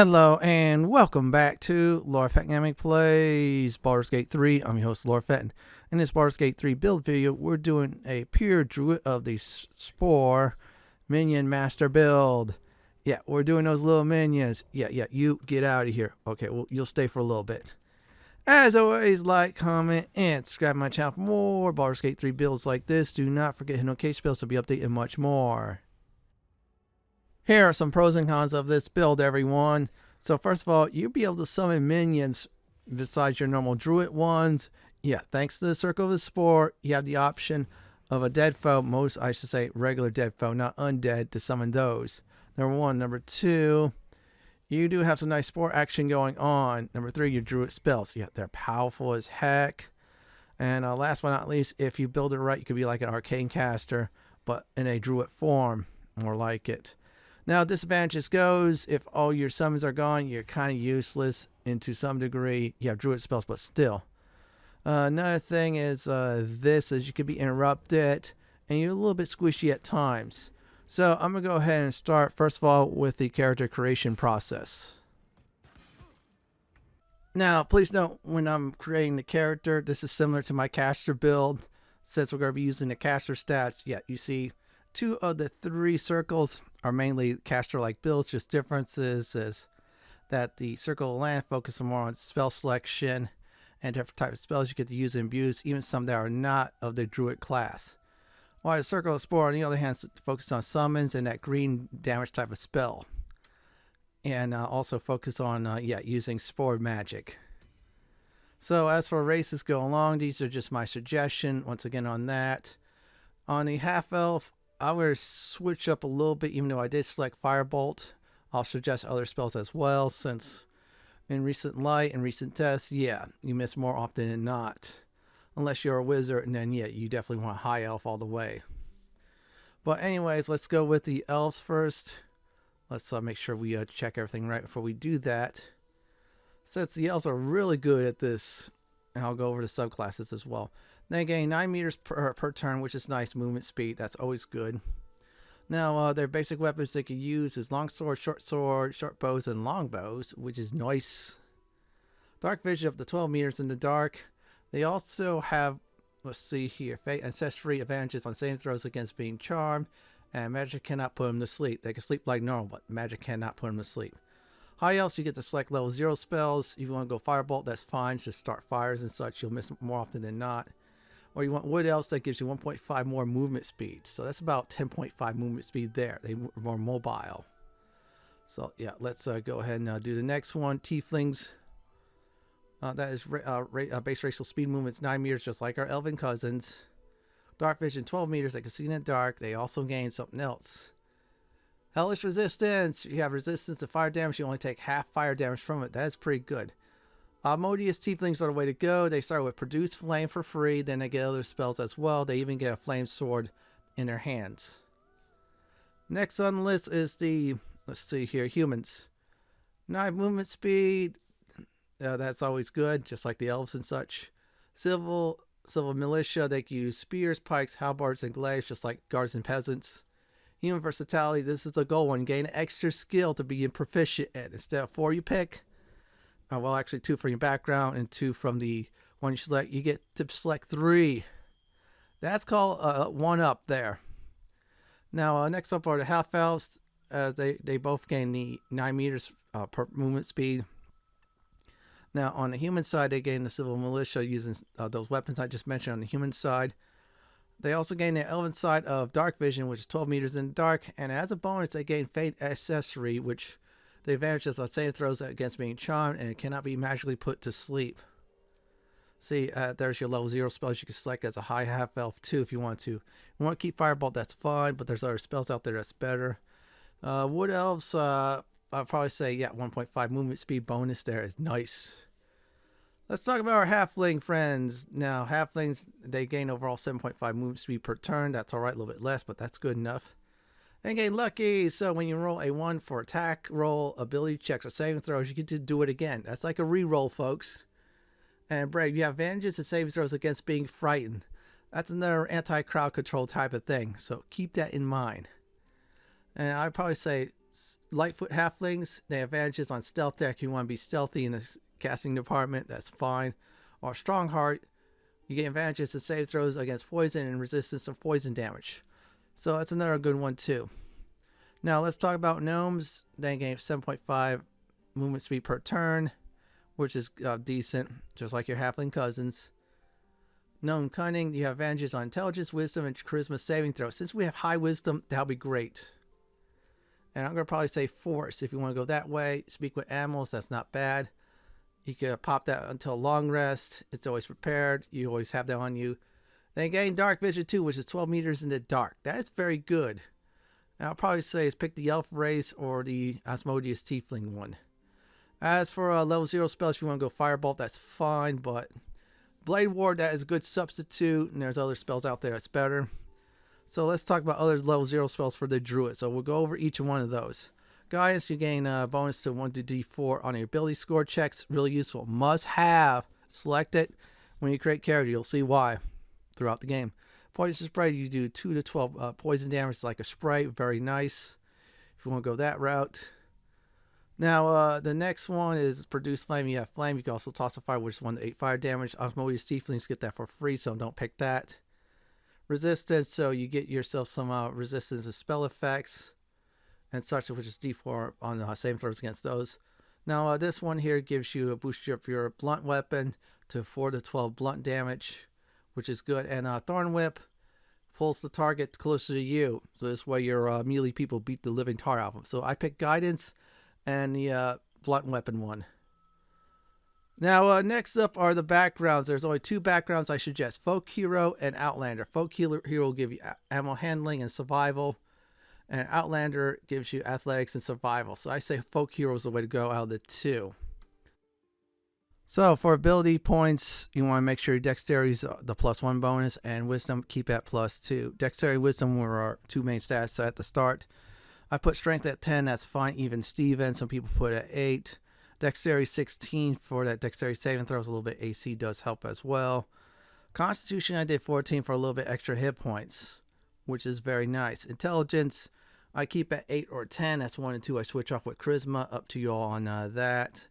Hello and welcome back to Lord Fenton Plays Baldur's Gate 3. I'm your host, Lord Fenton. In this Baldur's Gate 3 build video, we're doing a pure Druid of the Spore Minion Master build. Yeah, we're doing those little minions. Yeah, you get out of here. Okay, well, you'll stay for a little bit. As always, like, comment, and subscribe to my channel for more Baldur's Gate 3 builds like this. Do not forget hit notification bells to be updated and much more. Here are some pros and cons of this build, everyone. So first of all, you'll be able to summon minions besides your normal druid ones. Yeah, thanks to the Circle of the Spore, you have the option of a dead foe, I should say regular dead foe, not undead, to summon those. Number one. Number two, you do have some nice spore action going on. Number three, your druid spells. Yeah, they're powerful as heck. And last but not least, if you build it right, you could be like an arcane caster, but in a druid form, more like it. Now, disadvantages goes, if all your summons are gone, you're kind of useless to some degree. You have druid spells, but still. Another thing is this is you could be interrupted, and you're a little bit squishy at times. So I'm going to go ahead and start, first of all, with the character creation process. Now, please note, when I'm creating the character, this is similar to my caster build. Since we're going to be using the caster stats, yeah, you see, 2 of the 3 circles are mainly caster-like builds. Just differences is that the Circle of Land focuses more on spell selection and different types of spells you get to use and abuse, even some that are not of the Druid class. While the Circle of Spore, on the other hand, focuses on summons and that green damage type of spell. And also focus on, using Spore magic. So as for races go along, these are just my suggestion, once again on that. On the half-elf, I'm going to switch up a little bit, even though I did select Firebolt. I'll suggest other spells as well, since in recent light and recent tests, yeah, you miss more often than not. Unless you're a wizard, and then, yeah, you definitely want High Elf all the way. But anyways, let's go with the elves first. Let's make sure we check everything right before we do that. Since the elves are really good at this, and I'll go over the subclasses as well. They gain 9 meters per turn, which is nice. Movement speed, that's always good. Now, their basic weapons they can use is longsword, short bows, and longbows, which is nice. Dark vision up to 12 meters in the dark. They also have, let's see here, fate ancestry advantages on saving throws against being charmed, and magic cannot put them to sleep. They can sleep like normal, but magic cannot put them to sleep. High elves, you get to select level 0 spells. If you want to go Firebolt, that's fine. Just start fires and such. You'll miss more often than not. Or you want Wood Elves, that gives you 1.5 more movement speed. So that's about 10.5 movement speed there. They're more mobile. So yeah, let's go ahead and do the next one. Tieflings. That is base racial speed movements 9 meters, just like our elven cousins. Dark vision 12 meters. They can see in the dark. They also gain something else. Hellish resistance. You have resistance to fire damage. You only take half fire damage from it. That's pretty good. Modius Tieflings are the way to go. They start with Produce Flame for free. Then they get other spells as well. They even get a Flame Sword in their hands. Next on the list is the, let's see here, humans. 9 movement speed. That's always good, just like the elves and such. Civil militia. They can use spears, pikes, halberds, and glaives, just like guards and peasants. Human versatility. This is the goal one. Gain extra skill to be proficient in. Instead of 4 you pick. Well, actually 2 from your background and 2 from the one you select. You get to select 3. That's called 1 up there. Now, next up are the half elves. They both gain the 9 meters per movement speed. Now, on the human side, they gain the civil militia using those weapons I just mentioned on the human side. They also gain the elven side of dark vision, which is 12 meters in the dark. And as a bonus, they gain fate accessory, which the advantage is on saving throws against being charmed, and it cannot be magically put to sleep. See, there's your level 0 spells you can select as a high half-elf too if you want to. If you want to keep Firebolt, that's fine, but there's other spells out there that's better. Wood Elves, I'll probably say, yeah, 1.5 movement speed bonus there is nice. Let's talk about our halfling friends. Now, halflings, they gain overall 7.5 movement speed per turn. That's alright, a little bit less, but that's good enough. And gain lucky, so when you roll a 1 for attack, roll, ability checks, or saving throws, you get to do it again. That's like a reroll, folks. And brave, you have advantages and saving throws against being frightened. That's another anti-crowd control type of thing, so keep that in mind. And I'd probably say Lightfoot halflings, they have advantages on stealth deck. You want to be stealthy in the casting department, that's fine. Or Strongheart, you get advantages to save throws against poison and resistance of poison damage. So that's another good one too. Now let's talk about gnomes. They gain 7.5 movement speed per turn, which is decent, just like your halfling cousins. Gnome cunning, you have advantages on intelligence, wisdom, and charisma saving throws. Since we have high wisdom, that'll be great. And I'm going to probably say force if you want to go that way. Speak with animals, that's not bad. You can pop that until long rest. It's always prepared. You always have that on you. Then gain dark vision too, which is 12 meters in the dark. That is very good. And I'll probably say is pick the elf race or the Asmodeus tiefling one. As for level 0 spells, if you want to go firebolt, that's fine. But Blade Ward, that is a good substitute. And there's other spells out there that's better. So let's talk about other level 0 spells for the Druid. So we'll go over each one of those. Guys, you gain a bonus to 1 to D4 on your ability score checks. Really useful. Must have. Select it when you create character. You'll see why throughout the game. Poison spray, you do 2 to 12 poison damage like a spray. Very nice if you want to go that route. Now, the next one is produce flame. You have flame. You can also toss a fire, which is 1 to 8 fire damage. Osmosis tieflings get that for free, so don't pick that. Resistance, so you get yourself some resistance to spell effects and such, which is D4 on the same throws against those. Now, this one here gives you a boost of your blunt weapon to 4 to 12 blunt damage, which is good. And Thorn Whip pulls the target closer to you. So this way your melee people beat the living tar out of them. So I picked Guidance and the blunt weapon one. Now, next up are the backgrounds. There's only 2 backgrounds I suggest. Folk Hero and Outlander. Folk Hero will give you ammo handling and survival. And Outlander gives you athletics and survival. So I say Folk Hero is the way to go out of the 2. So for ability points, you want to make sure your Dexterity is the +1 bonus. And Wisdom, keep at +2. Dexterity and Wisdom were our 2 main stats at the start. I put Strength at 10. That's fine. Even Steven. Some people put it at 8. Dexterity 16 for that Dexterity saving throws. A little bit AC does help as well. Constitution, I did 14 for a little bit extra hit points, which is very nice. Intelligence, I keep at 8 or 10. That's 1 and 2. I switch off with Charisma. Up to you all on that.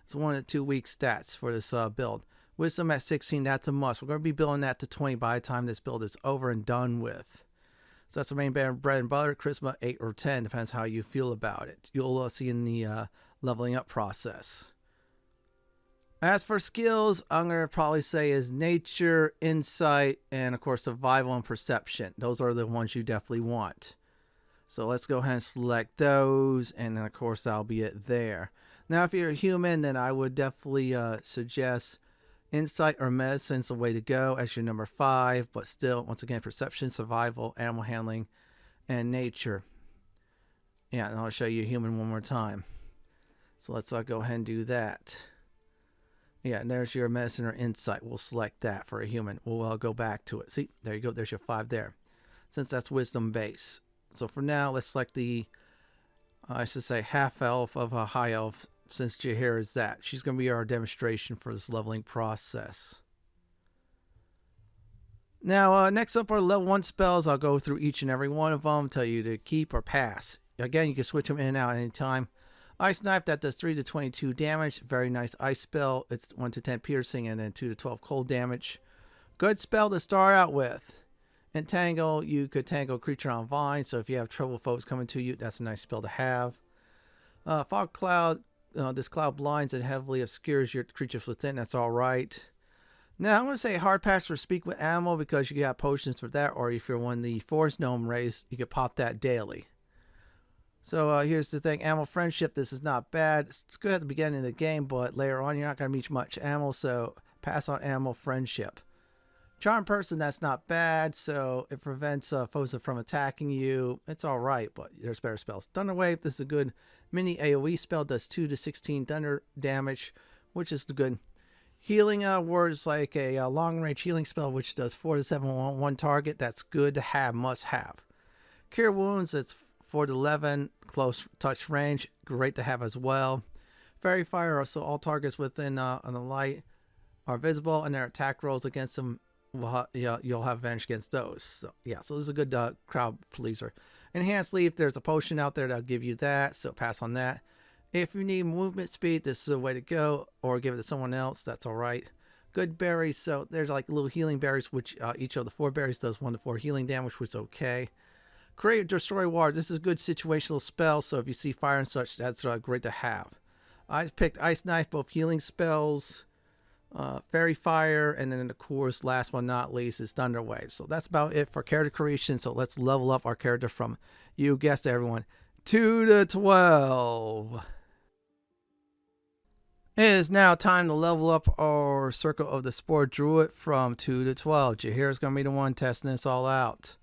It's 1 and 2 weak stats for this build. Wisdom at 16. That's a must. We're going to be building that to 20 by the time this build is over and done with. So that's the main bread and butter. Charisma 8 or 10. Depends how you feel about it. You'll see in the leveling up process. As for skills, I'm going to probably say is nature, insight, and of course survival and perception. Those are the ones you definitely want. So let's go ahead and select those, and then of course that'll be it there. Now if you're a human, then I would definitely suggest insight or medicine's the way to go as your number 5, but still, once again, perception, survival, animal handling, and nature. Yeah, and I'll show you human one more time. So let's go ahead and do that. Yeah, and there's your medicine or insight. We'll select that for a human. We'll go back to it. See, there you go. There's your 5 there. Since that's wisdom base. So for now, let's select the, I should say, half elf of a high elf. Since Jahir is that. She's going to be our demonstration for this leveling process. Now, next up are level 1 spells. I'll go through each and every one of them. Tell you to keep or pass. Again, you can switch them in and out at any time. Ice Knife, that does 3 to 22 damage. Very nice ice spell. It's 1 to 10 piercing and then 2 to 12 cold damage. Good spell to start out with. Entangle, you could tangle a creature on vine. So if you have trouble foes coming to you, that's a nice spell to have. Fog Cloud, this cloud blinds and heavily obscures your creatures within. That's all right. Now, I'm going to say hard pass for Speak with Animal because you got potions for that. Or if you're one of the Forest Gnome race, you can pop that daily. So here's the thing, Animal Friendship, this is not bad. It's good at the beginning of the game, but later on you're not going to meet much animal, so pass on Animal Friendship. Charm Person, that's not bad, so it prevents foes from attacking you. It's alright, but there's better spells. Thunder Wave, this is a good mini AoE spell, does 2 to 16 thunder damage, which is good. Healing Word is like a long-range healing spell, which does 4 to 7 on one target. That's good to have, must have. Cure Wounds, it's 4 to 11, close touch range, great to have as well. Fairy Fire, so all targets within on the light are visible, and their attack rolls against them, you'll have advantage against those. So yeah, so this is a good crowd pleaser. Enhanced leaf, there's a potion out there that'll give you that, so pass on that. If you need movement speed, this is the way to go, or give it to someone else, that's alright. Good berries, so there's like little healing berries, which each of the 4 berries does 1 to 4 healing damage, which is okay. Create or destroy water, this is a good situational spell, so if you see fire and such, that's great to have. I picked Ice Knife, both healing spells, Fairy Fire, and then of course, last but not least, is Thunder Wave. So that's about it for character creation, so let's level up our character from, you guessed it everyone, 2 to 12. It is now time to level up our Circle of the Spore Druid from 2 to 12. Jahira's going to be the one testing this all out.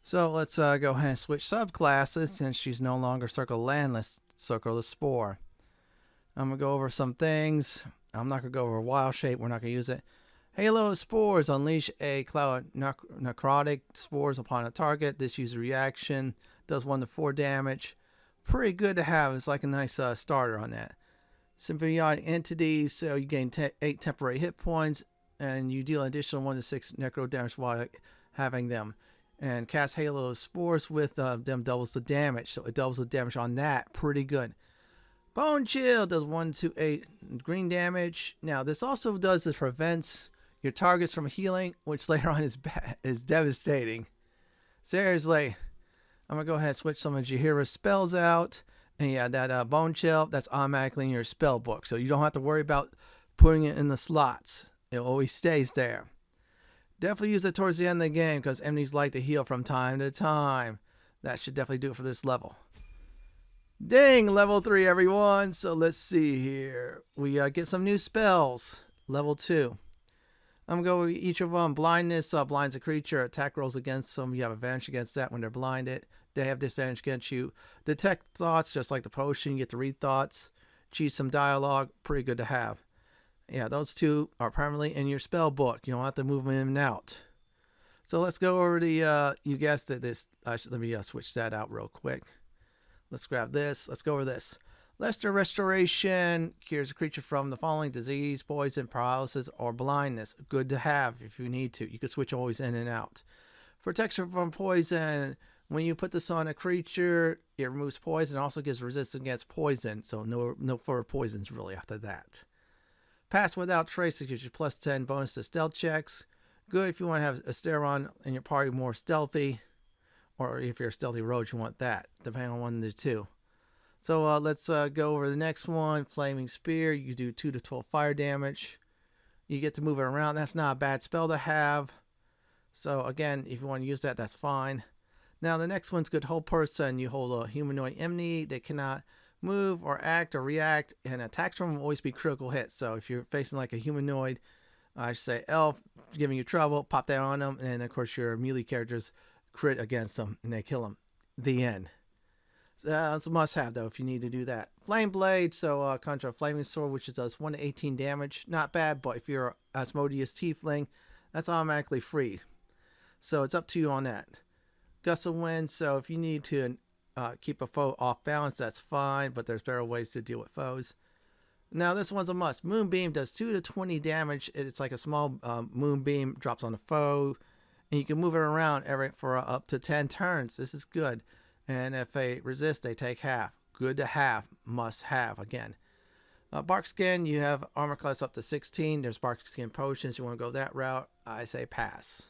So let's go ahead and switch subclasses since she's no longer Circle Landless, Circle of the Spore. I'm going to go over some things. I'm not going to go over Wild Shape. We're not going to use it. Halo Spores. Unleash a cloud of necrotic spores upon a target. This uses reaction. Does 1 to 4 damage. Pretty good to have. It's like a nice starter on that. Symbiotic entities, so you gain 8 temporary hit points, and you deal an additional 1 to 6 necro damage while having them. And cast Halo Spores with them doubles the damage, so it doubles the damage on that. Pretty good. Bone Chill does 1 to 8 green damage. Now, this also prevents your targets from healing, which later on is devastating. Seriously. I'm going to go ahead and switch some of Jahira's spells out. And yeah, that Bone Chill, that's automatically in your spell book. So you don't have to worry about putting it in the slots. It always stays there. Definitely use it towards the end of the game because enemies like to heal from time to time. That should definitely do it for this level. Dang, level 3 everyone. So let's see here. We get some new spells. Level 2. I'm going to go with each of them. Blindness blinds a creature. Attack rolls against them. You have advantage against that when they're blinded. They have disadvantage against you. Detect thoughts, just like the potion. You get to read thoughts. Cheat some dialogue. Pretty good to have. Yeah, those 2 are permanently in your spell book. You don't have to move them in and out. So let's go over the, you guessed it, this. Let me switch that out real quick. Let's grab this. Let's go over this. Lesser Restoration cures a creature from the following: disease, poison, paralysis, or blindness. Good to have if you need to. You can switch always in and out. Protection from poison. When you put this on a creature, it removes poison. It also gives resistance against poison. So no further poisons really after that. Pass Without Trace gives you plus 10 bonus to stealth checks. Good if you want to have a Steron in your party more stealthy. Or if you're a stealthy rogue, you want that. Depending on one of the 2. So let's go over the next one. Flaming Spear. You do 2 to 12 fire damage. You get to move it around. That's not a bad spell to have. So again, if you want to use that, that's fine. Now the next one's good. Hold person. You hold a humanoid enemy. They cannot move or act or react, and attacks from them will always be critical hits. So if you're facing like a humanoid, I should say elf, giving you trouble, pop that on them, and of course your melee characters crit against them, and they kill them. The end. So it's a must-have though if you need to do that. Flame Blade, so conjure a flaming sword, which does 1 to 18 damage. Not bad, but if you're Asmodeus Tiefling, that's automatically free. So it's up to you on that. Gust of Wind, so if you need to keep a foe off balance, that's fine, but there's better ways to deal with foes. Now this one's a must. Moonbeam does 2 to 20 damage. It's like a small moonbeam, drops on a foe, and you can move it around for up to 10 turns. This is good. And if they resist, they take half. Good to have, must have again. Bark Skin, you have armor class up to 16. There's Bark Skin potions. You want to go that route, I say pass.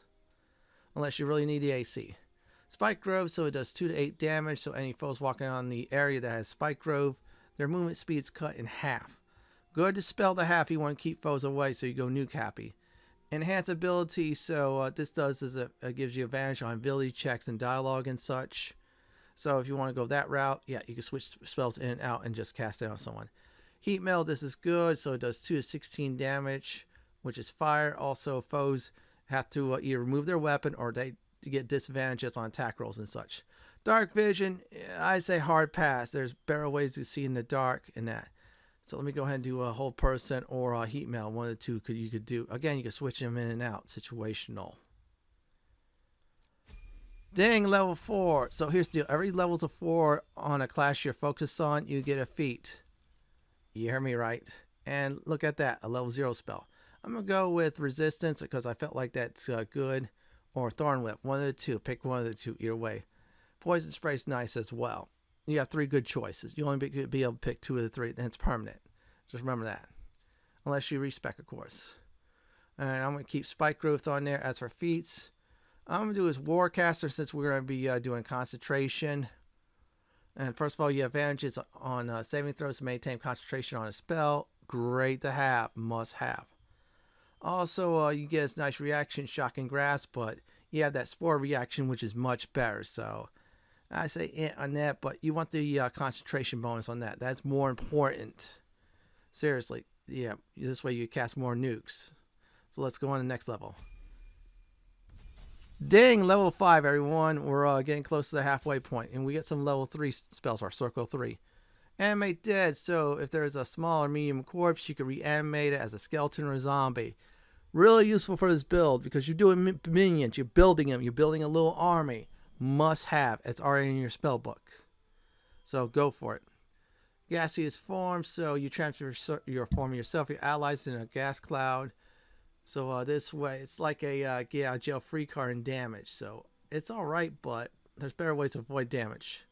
Unless you really need the AC. Spike Grove, so it does 2 to 8 damage. So any foes walking on the area that has Spike Grove, their movement speed's cut in half. Good to spell the half. You want to keep foes away, so you go nuke happy. Enhance ability, so this does is it gives you advantage on ability checks and dialogue and such. So if you want to go that route, yeah, you can switch spells in and out and just cast it on someone. Heat Meld, this is good, so it does 2 to 16 damage, which is fire. Also, foes have to either remove their weapon or they get disadvantages on attack rolls and such. Dark Vision, I say hard pass. There's better ways to see in the dark in that. So let me go ahead and do a Hold Person or a Heat Meld. One of the 2 you could do. Again, you can switch them in and out. Situational. Dang, level 4. So here's the deal. Every levels of 4 on a class you're focused on, you get a feat. You hear me right? And look at that, a level 0 spell. I'm going to go with Resistance because I felt like that's good. Or Thorn Whip, one of the 2. Pick one of the 2, either way. Poison spray's nice as well. You have 3 good choices. You only be able to pick 2 of the 3, and it's permanent. Just remember that. Unless you respec, of course. And I'm going to keep Spike Growth on there. As for feats, I'm going to do his Warcaster since we're going to be doing concentration. And first of all, you have advantages on saving throws to maintain concentration on a spell. Great to have. Must have. Also, you get this nice reaction, Shocking Grasp, but you have that Spore reaction, which is much better. So I say on that, but you want the concentration bonus on that. That's more important. Seriously. Yeah, this way you cast more nukes. So let's go on to the next level. Ding, level 5, everyone. We're getting close to the halfway point, and we get some level 3 spells, our Circle 3. Animate Dead, so if there's a small or medium corpse, you can reanimate it as a skeleton or a zombie. Really useful for this build, because you're doing minions, you're building them, you're building a little army. Must have. It's already in your spell book. So go for it. Gaseous form, so you transfer your form of yourself, your allies in a gas cloud. So this way, it's like a get out of jail free card in damage. So it's alright, but there's better ways to avoid damage.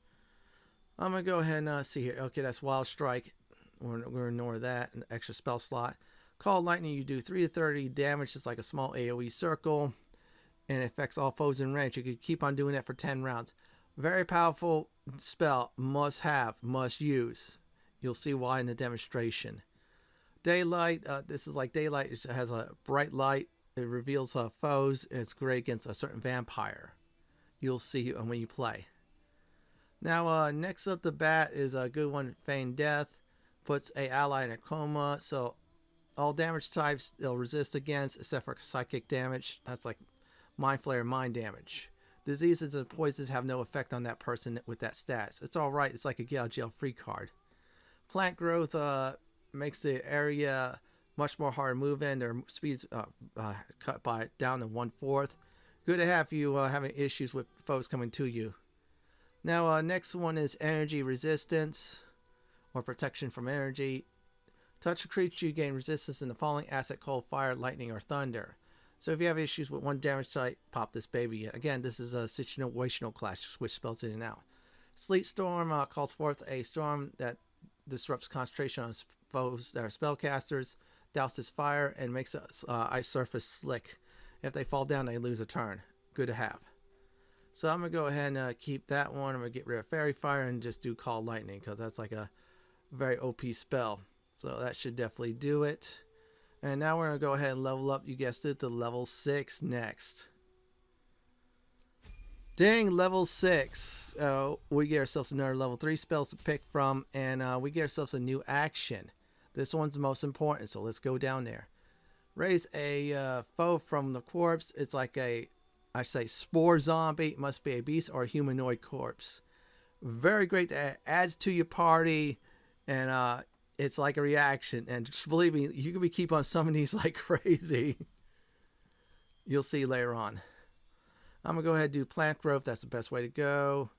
I'm going to go ahead and see here. Okay, that's Wild Strike. We're going to ignore that. An extra spell slot. Call Lightning, you do 3 to 30 damage. It's like a small AoE circle. And it affects all foes in range. You can keep on doing that for 10 rounds. Very powerful spell. Must have. Must use. You'll see why in the demonstration. Daylight. This is like Daylight. It has a bright light. It reveals foes. It's great against a certain vampire. You'll see when you play. Now, next up the bat is a good one. Feign Death. Puts a ally in a coma. So all damage types they'll resist against, except for psychic damage. That's like Mind Flayer, mind damage. Diseases and poisons have no effect on that person with that stats. It's alright. It's like a get out of jail free card. Plant growth makes the area much more hard to move in. Their speeds cut by down to 1/4. Good to have you having issues with foes coming to you. Now, next one is energy resistance or protection from energy. Touch a creature, you gain resistance in the following asset: cold, fire, lightning, or thunder. So if you have issues with one damage type, pop this baby in. Again, this is a situational clash, switch spells in and out. Sleet Storm calls forth a storm that disrupts concentration on foes that are spellcasters, douses fire, and makes the ice surface slick. If they fall down, they lose a turn. Good to have. So I'm going to go ahead and keep that one. I'm going to get rid of Fairy Fire and just do Call Lightning, because that's like a very OP spell. So that should definitely do it. And now we're going to go ahead and level up, you guessed it, to level 6 next. Ding, level 6. We get ourselves another level 3 spells to pick from, and we get ourselves a new action. This one's the most important, so let's go down there. Raise a foe from the corpse. It's like a, I say, spore zombie. It must be a beast or a humanoid corpse. Very great to add to your party, and it's like a reaction. And just believe me, you can keep on summoning these like crazy. You'll see later on. I'm going to go ahead and do plant growth. That's the best way to go.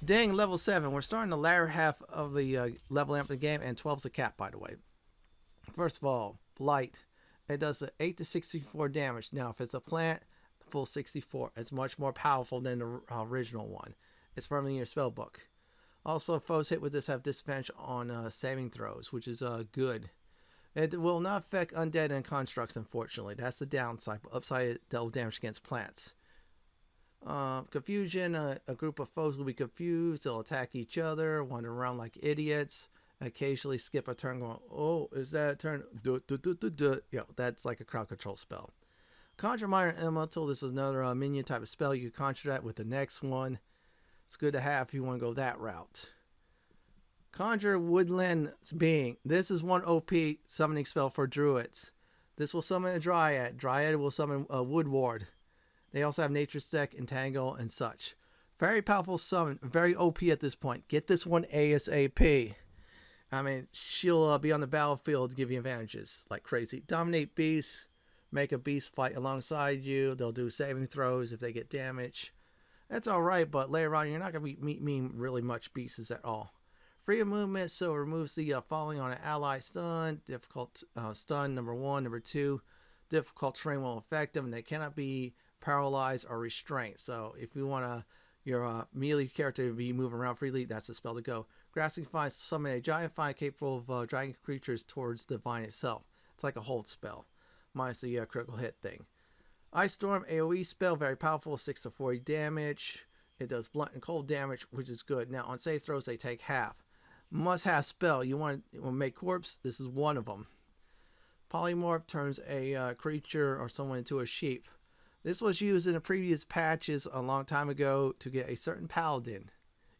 Dang, level 7. We're starting the latter half of the leveling up the game, and 12's a cap, by the way. First of all, Blight. It does 8 to 64 damage. Now, if it's a plant, full 64. It's much more powerful than the original one. It's from your spell book. Also, foes hit with this have disadvantage on saving throws, which is good. It will not affect undead and constructs, unfortunately. That's the downside. But upside, double damage against plants. Confusion. A group of foes will be confused. They'll attack each other, wander around like idiots. Occasionally skip a turn going, oh, is that a turn? That's like a crowd control spell. Conjure Minor Elemental. This is another minion type of spell. You can conjure that with the next one. It's good to have if you want to go that route. Conjure Woodland Being. This is one OP summoning spell for druids. This will summon a Dryad. Dryad will summon a Wood Ward. They also have Nature's Deck, Entangle, and such. Very powerful summon. Very OP at this point. Get this one ASAP. I mean, she'll be on the battlefield to give you advantages like crazy. Dominate beasts. Make a beast fight alongside you. They'll do saving throws if they get damage. That's alright, but later on, you're not going to be meeting really much beasts at all. Free of movement, so it removes the falling on an ally stun. Difficult stun, number 1. Number 2, difficult terrain won't affect them. They cannot be paralyzed, or restraint. So if you want your melee character to be moving around freely, that's the spell to go. Grasping Vine, summon a giant vine capable of dragging creatures towards the vine itself. It's like a hold spell, minus the critical hit thing. Ice Storm, AoE spell, very powerful, 6 to 40 damage. It does blunt and cold damage, which is good. Now on save throws, they take half. Must-have spell. You want to make corpse? This is one of them. Polymorph turns a creature or someone into a sheep. This was used in the previous patches a long time ago to get a certain paladin.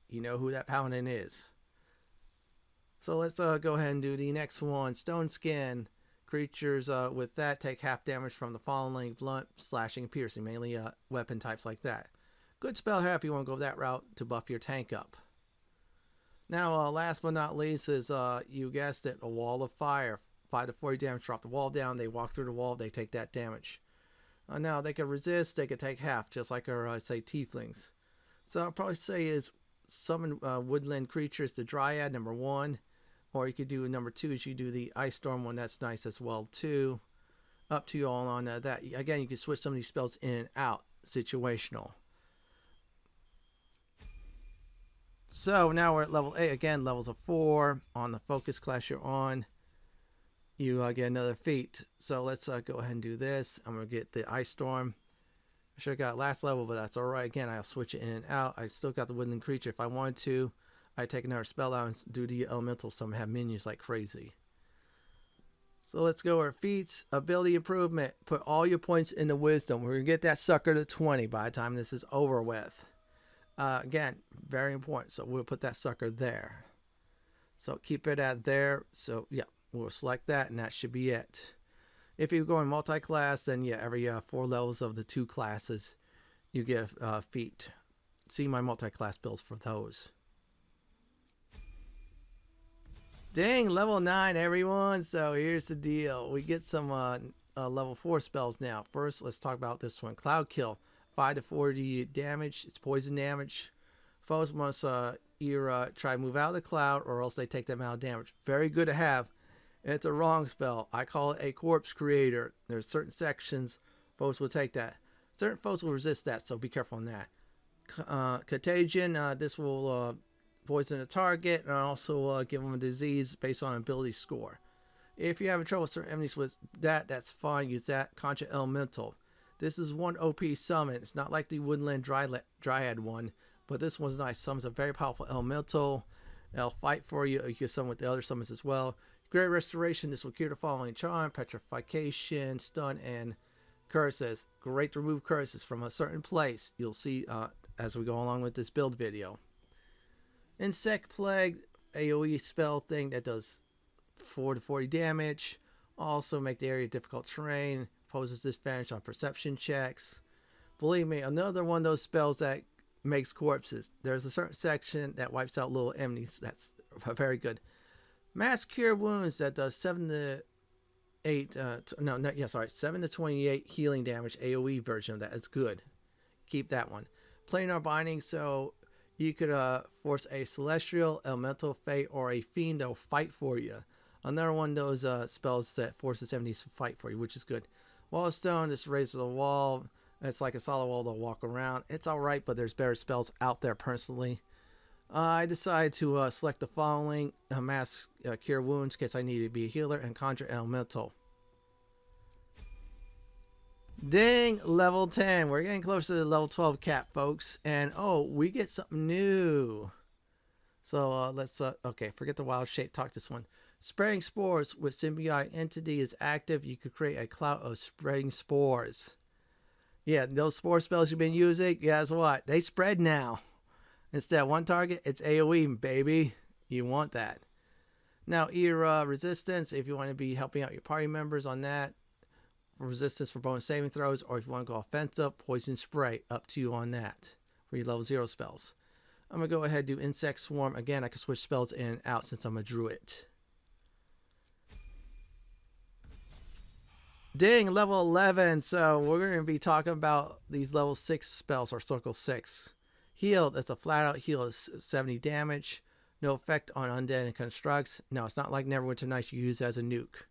You know who that paladin is. So let's go ahead and do the next one. Stone Skin. Creatures with that take half damage from the following: blunt, slashing, piercing. Mainly weapon types like that. Good spell here if you want to go that route to buff your tank up. Now last but not least is, you guessed it, a Wall of Fire. 5 to 40 damage, drop the wall down. They walk through the wall, they take that damage. Now they can resist, they can take half, just like our, say, tieflings. So I'll probably say is summon woodland creatures to Dryad, number 1. Or you could do number 2 is you do the Ice Storm one, that's nice as well too. Up to you all on that. Again, you can switch some of these spells in and out, situational. So now we're at level 8, again, levels of 4. On the focus class you're on, you get another feat. So let's go ahead and do this. I'm going to get the Ice Storm. I should have got last level, but that's alright. Again, I'll switch it in and out. I still got the woodland creature. If I wanted to, I take another spell out and do the elemental summon, have minions like crazy. So let's go over feats. Ability improvement. Put all your points into wisdom. We're going to get that sucker to 20 by the time this is over with. Again, very important. So we'll put that sucker there. So keep it at there. So yeah, we'll select that and that should be it. If you're going multi-class, then yeah, every 4 levels of the 2 classes, you get a feat. See my multi-class builds for those. Dang, level 9, everyone. So here's the deal. We get some level 4 spells now. First, let's talk about this one. Cloud Kill. 5 to 40 damage. It's poison damage. Foes must either try to move out of the cloud or else they take that amount of damage. Very good to have. It's a wrong spell. I call it a corpse creator. There's certain sections foes will take that. Certain foes will resist that, so be careful on that. Contagion. This will poison a target and also give them a disease based on ability score. If you're having trouble with certain enemies with that, that's fine. Use that. Conjure Elemental. This is one OP summon. It's not like the Woodland Dryad one, but this one's nice. Summons a very powerful Elemental. It'll fight for you. You can summon with the other summons as well. Great Restoration. This will cure the following: charm, petrification, stun, and curses. Great to remove curses from a certain place. You'll see as we go along with this build video. Insect Plague, AoE spell thing that does 4 to 40 damage. Also make the area difficult terrain. Poses disadvantage on perception checks. Believe me, another one of those spells that makes corpses. There's a certain section that wipes out little enemies. That's very good. Mass Cure Wounds that does 7 to 28 healing damage. AoE version of that. It's good. Keep that one. Planar Binding, so you could force a Celestial, Elemental, Fate, or a Fiend to fight for you. Another one of those spells that forces enemies to fight for you, which is good. Wall of Stone, just raises the wall. It's like a solid wall to walk around. It's alright, but there's better spells out there personally. I decided to select the following: Mass Cure Wounds, in case I need to be a healer, and Conjure Elemental. Dang, level 10. We're getting closer to the level 12 cap, folks. And oh, we get something new. So let's, okay, forget the wild shape. Talk this one. Spreading spores with symbiotic entity is active. You could create a cloud of spreading spores. Yeah, those spore spells you've been using, guess what? They spread now. Instead of one target, it's AoE, baby. You want that. Now, either resistance, if you want to be helping out your party members on that. Resistance for bonus saving throws, or if you want to go offensive, poison spray. Up to you on that for your level 0 spells. I'm going to go ahead and do Insect Swarm. Again, I can switch spells in and out since I'm a druid. Dang, level 11. So we're going to be talking about these level 6 spells, or circle 6. Heal, that's a flat out heal, is 70 damage. No effect on undead and constructs. No, it's not like Neverwinter Nights you use as a nuke.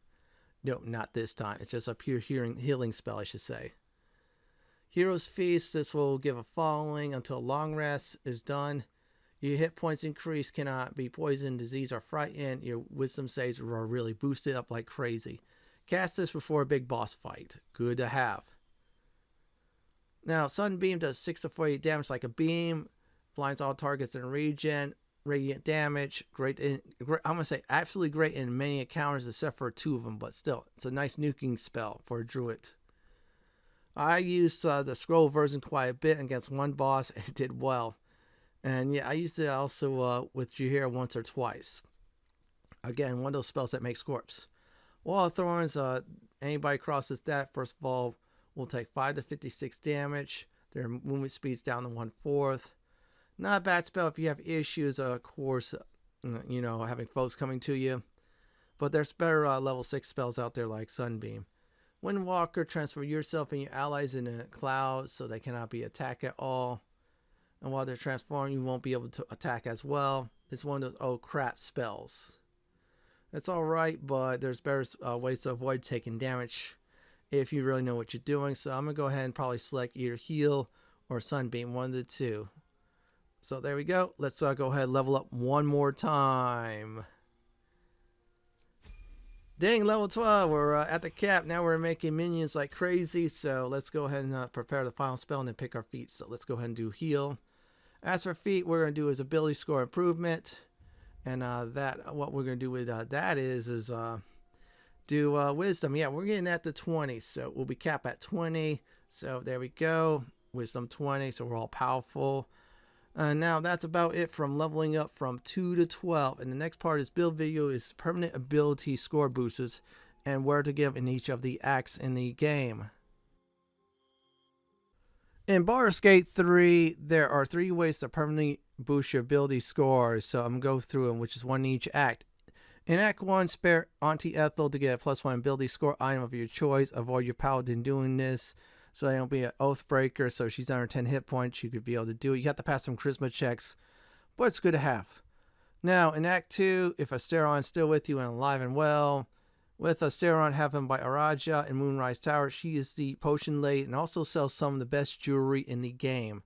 Nope, not this time. It's just a pure healing spell, I should say. Hero's Feast, this will give a following until long rest is done. Your hit points increase, cannot be poisoned, disease, or frightened. Your wisdom saves are really boosted up like crazy. Cast this before a big boss fight. Good to have. Now, Sunbeam does 6 to 48 damage like a beam. Blinds all targets in region. Radiant damage. I'm going to say absolutely great in many encounters except for 2 of them. But still, it's a nice nuking spell for a druid. I used the scroll version quite a bit against one boss. And it did well. And yeah, I used it also with Jahir once or twice. Again, one of those spells that makes corpse. Wall of Thorns, anybody crosses that, first of all, will take 5 to 56 damage. Their movement speed's down to 1/4. Not a bad spell if you have issues, of course, you know, having foes coming to you. But there's better level 6 spells out there like Sunbeam. Windwalker, transfer yourself and your allies in a cloud so they cannot be attacked at all. And while they're transformed, you won't be able to attack as well. It's one of those oh crap spells. It's alright, but there's better ways to avoid taking damage if you really know what you're doing. So I'm going to go ahead and probably select either Heal or Sunbeam, one of the two. So there we go. Let's go ahead and level up one more time. Dang, level 12. We're at the cap. Now we're making minions like crazy. So let's go ahead and prepare the final spell and then pick our feats. So let's go ahead and do Heal. As for feat, what we're going to do is ability score improvement. And what we're going to do with that is do wisdom. Yeah, we're getting that to 20. So we'll be capped at 20. So there we go. Wisdom 20. So we're all powerful. Now that's about it from leveling up from 2 to 12. And the next part is build video is permanent ability score boosters and where to give in each of the acts in the game. In Baldur's Gate 3, there are 3 ways to permanently boost your ability scores. So I'm going to go through them, which is one in each act. In Act 1, spare Auntie Ethel to get a +1 ability score item of your choice. Avoid your paladin doing this, so they don't be an Oathbreaker. So she's under 10 hit points. You could be able to do it. You have to pass some charisma checks, but it's good to have. Now, in Act 2, if Asteron's still with you and alive and well, with Asteron having by Araja in Moonrise Tower, she is the potion lady and also sells some of the best jewelry in the game.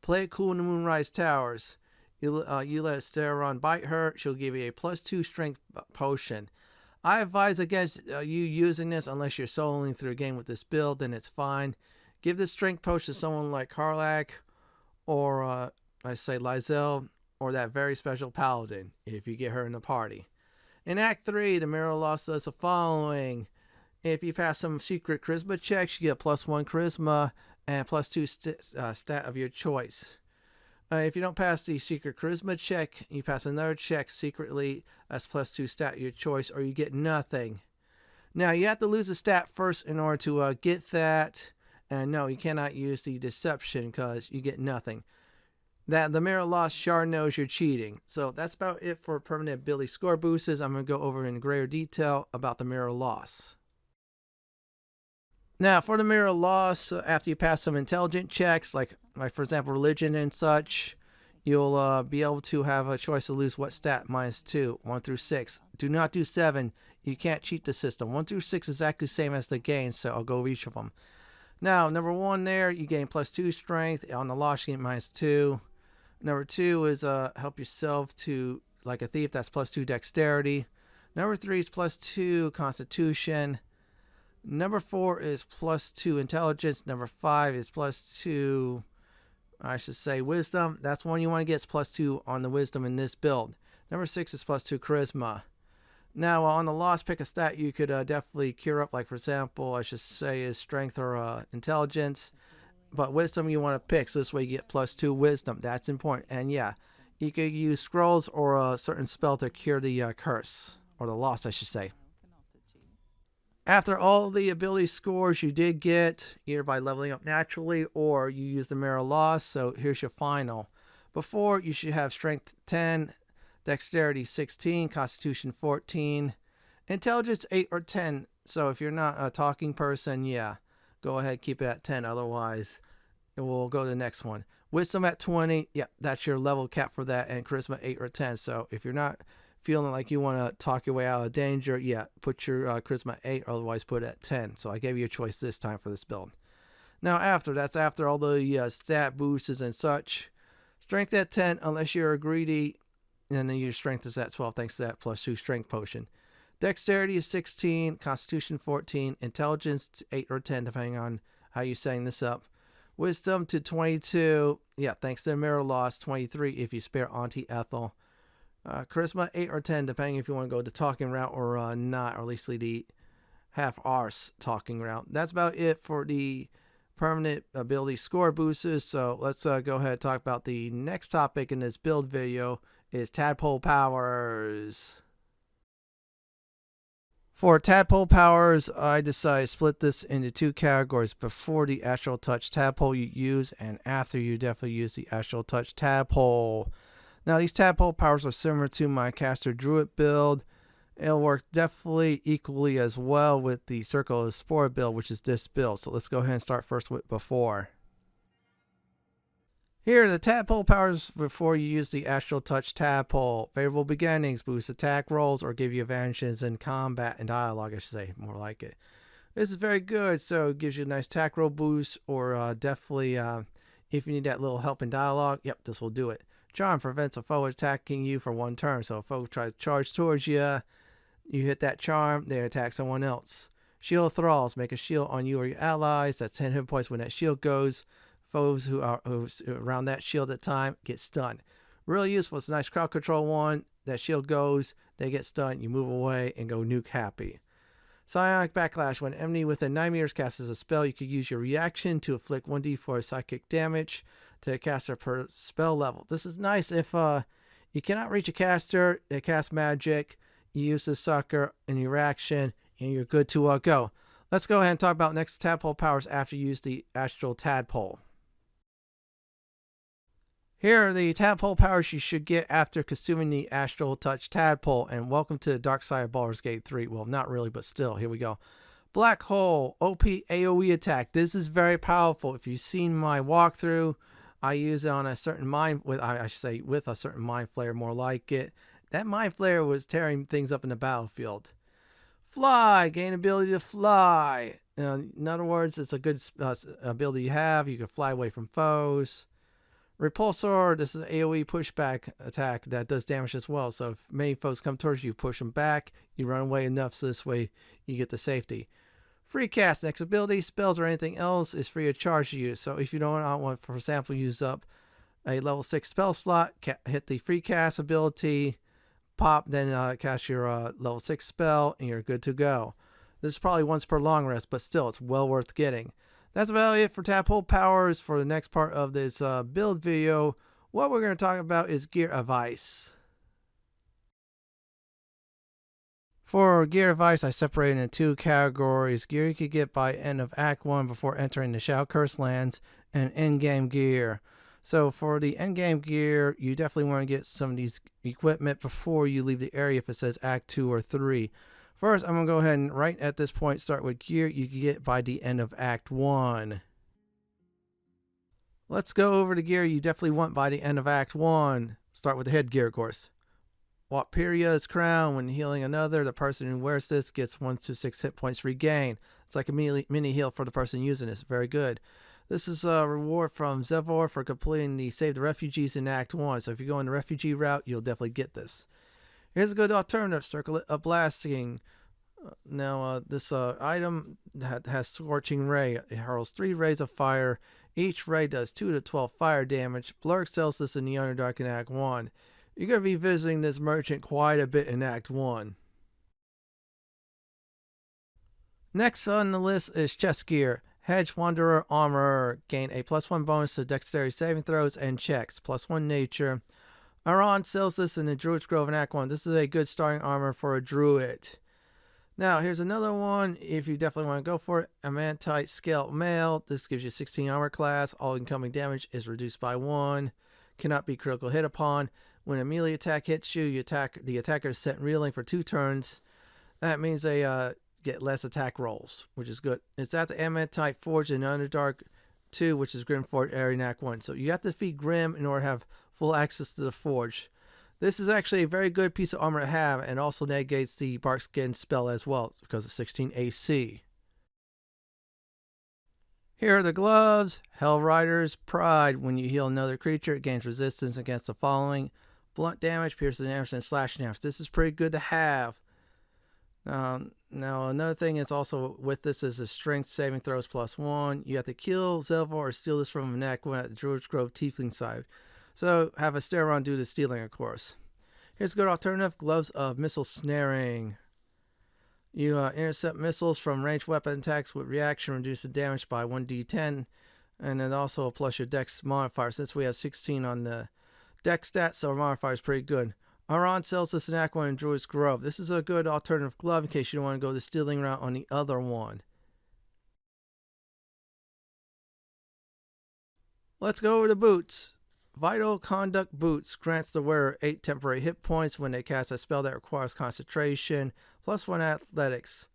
Play it cool in the Moonrise Towers. You let Asteron bite her, she'll give you a +2 strength potion. I advise against you using this unless you're soloing through a game with this build, then it's fine. Give this strength potion to someone like Karlach or I say Lizel or that very special paladin if you get her in the party. In Act 3, the Mirror Loss does the following. If you pass some secret charisma checks, you get +1 charisma and +2 stat of your choice. If you don't pass the secret charisma check, you pass another check secretly, that's +2 stat of your choice, or you get nothing. Now, you have to lose a stat first in order to get that. And no, you cannot use the deception because you get nothing. The Mirror Loss shard knows you're cheating. So that's about it for permanent ability score boosters. I'm going to go over in greater detail about the Mirror Loss. Now, for the Mirror Loss, after you pass some intelligent checks, like for example, religion and such, you'll be able to have a choice to lose what stat -2, 1 through 6. Do not do 7. You can't cheat the system. 1 through 6 is exactly the same as the gain, so I'll go over each of them. Now, number 1 there, you gain +2 strength. On the loss, you gain -2. Number 2 is help yourself to, like a thief, that's +2 dexterity. Number 3 is +2 constitution. Number 4 is +2 intelligence. Number 5 is +2, I should say, wisdom. That's one you want to get. It's +2 on the wisdom in this build. Number 6 is +2 charisma. Now, on the loss, pick a stat you could definitely cure up. Like, for example, I should say is strength or intelligence. But wisdom you want to pick, so this way you get +2 wisdom. That's important. And yeah, you could use scrolls or a certain spell to cure the curse, or the loss, I should say. After all the ability scores you did get, either by leveling up naturally or you use the Mirror Loss, so here's your final. Before, you should have strength 10, dexterity 16, constitution 14, intelligence 8 or 10. So if you're not a talking person, yeah, go ahead, keep it at 10. Otherwise, we'll go to the next one. Wisdom at 20. Yeah, that's your level cap for that. And charisma 8 or 10. So if you're not feeling like you want to talk your way out of danger, yeah, put your charisma 8. Otherwise, put it at 10. So I gave you a choice this time for this build. Now that's after all the stat boosts and such. Strength at 10 unless you're greedy, and then your strength is at 12 thanks to that plus 2 strength potion. Dexterity is 16, Constitution 14, Intelligence 8 or 10 depending on how you're setting this up. Wisdom to 22, yeah, thanks to the mirror loss, 23 if you spare Auntie Ethel. Charisma 8 or 10 depending if you want to go the talking route or not, or at least the half-arse talking route. That's about it for the permanent ability score boosters. So let's go ahead and talk about the next topic in this build video is Tadpole Powers. For Tadpole Powers, I decided to split this into 2 categories: before the Astral Touch Tadpole you use, and after you definitely use the Astral Touch Tadpole. Now these Tadpole Powers are similar to my caster Druid build. It'll work definitely equally as well with the Circle of Spore build, which is this build. So let's go ahead and start first with before. Here are the Tadpole Powers before you use the Astral Touch Tadpole. Favorable beginnings, boost attack rolls, or give you advantages in combat and dialogue, I should say, more like it. This is very good, so it gives you a nice attack roll boost, or definitely if you need that little help in dialogue, yep, this will do it. Charm prevents a foe attacking you for 1 turn, so if a foe tries to charge towards you, you hit that charm, they attack someone else. Shield Thralls, make a shield on you or your allies. That's 10 hit points when that shield goes. Foes who are around that shield at the time get stunned. Really useful. It's a nice crowd control one. That shield goes, they get stunned, you move away and go nuke happy. Psionic Backlash. When enemy within 9 meters casts a spell, you could use your reaction to inflict 1d4 psychic damage to a caster per spell level. This is nice if you cannot reach a caster, they cast magic, you use this sucker in your action, and you're good to go. Let's go ahead and talk about next Tadpole Powers after you use the Astral Tadpole. Here are the Tadpole Powers you should get after consuming the Astral Touch Tadpole, and welcome to the dark side of Baldur's Gate 3. Well, not really, but still, here we go. Black Hole, OP AoE attack. This is very powerful. If you've seen my walkthrough, I use it on a certain mind, with I should say with a certain mind flayer, more like it. That mind flayer was tearing things up in the battlefield. Fly, gain ability to fly. In other words, it's a good ability you have. You can fly away from foes. Repulsor, this is an AoE pushback attack that does damage as well. So if many foes come towards you, push them back, you run away enough so this way you get the safety. Free cast, next ability, spells or anything else is free of charge to use. So if you don't want, for example, use up a level 6 spell slot, hit the free cast ability, pop, then cast your level 6 spell, and you're good to go. This is probably once per long rest, but still, it's well worth getting. That's about it for Tadpole Powers. For the next part of this build video, what we're going to talk about is gear advice. For gear advice, I separated into 2 categories. Gear you could get by end of Act 1 before entering the Shadow Curse lands, and endgame gear. So for the endgame gear, you definitely want to get some of these equipment before you leave the area if it says Act 2 or 3. First, I'm going to go ahead and right at this point start with gear you can get by the end of Act 1. Let's go over the gear you definitely want by the end of Act 1. Start with the headgear, of course. Walperia's crown. When healing another, the person who wears this gets 1 to 6 hit points regained. It's like a mini heal for the person using this. Very good. This is a reward from Zevor for completing the Save the Refugees in Act 1. So if you go on the refugee route, you'll definitely get this. Here's a good alternative, Circlet of Blasting. Now, this item has Scorching Ray. It hurls 3 rays of fire. Each ray does 2 to 12 fire damage. Blur sells this in the Underdark in Act 1. You're going to be visiting this merchant quite a bit in Act 1. Next on the list is chest gear. Hedge Wanderer Armor. Gain a +1 bonus to dexterity saving throws and checks. +1 nature. Aron sells this in the Druid's Grove in Act 1. This is a good starting armor for a Druid. Now, here's another one if you definitely want to go for it. Amantite Scale Mail. This gives you 16 armor class. All incoming damage is reduced by 1. Cannot be critical hit upon. When a melee attack hits you, the attacker is set reeling for 2 turns. That means they get less attack rolls, which is good. It's at the Amantite Forge in Underdark 2, which is Grimfort area in Act 1. So you have to defeat Grim in order to have full access to the Forge. This is actually a very good piece of armor to have, and also negates the Barkskin spell as well because of 16 AC. Here are the gloves. Hell Rider's Pride. When you heal another creature, it gains resistance against the following: blunt damage, piercing damage, and slashing damage. This is pretty good to have. Now another thing is also with this is a strength saving throws +1. You have to kill Zelva or steal this from a neck when at the Druid's Grove Tiefling side. So have a stare on due to stealing, of course. Here's a good alternative: Gloves of Missile Snaring. You intercept missiles from ranged weapon attacks with reaction, reduce the damage by 1d10, and then also plus your dex modifier. Since we have 16 on the dex stat, so our modifier is pretty good. Aron sells this in Act 1 in Druid's Grove. This is a good alternative glove in case you don't want to go the stealing route on the other one. Let's go over the boots. Vital Conduct Boots grants the wearer 8 temporary hit points when they cast a spell that requires concentration, +1 athletics.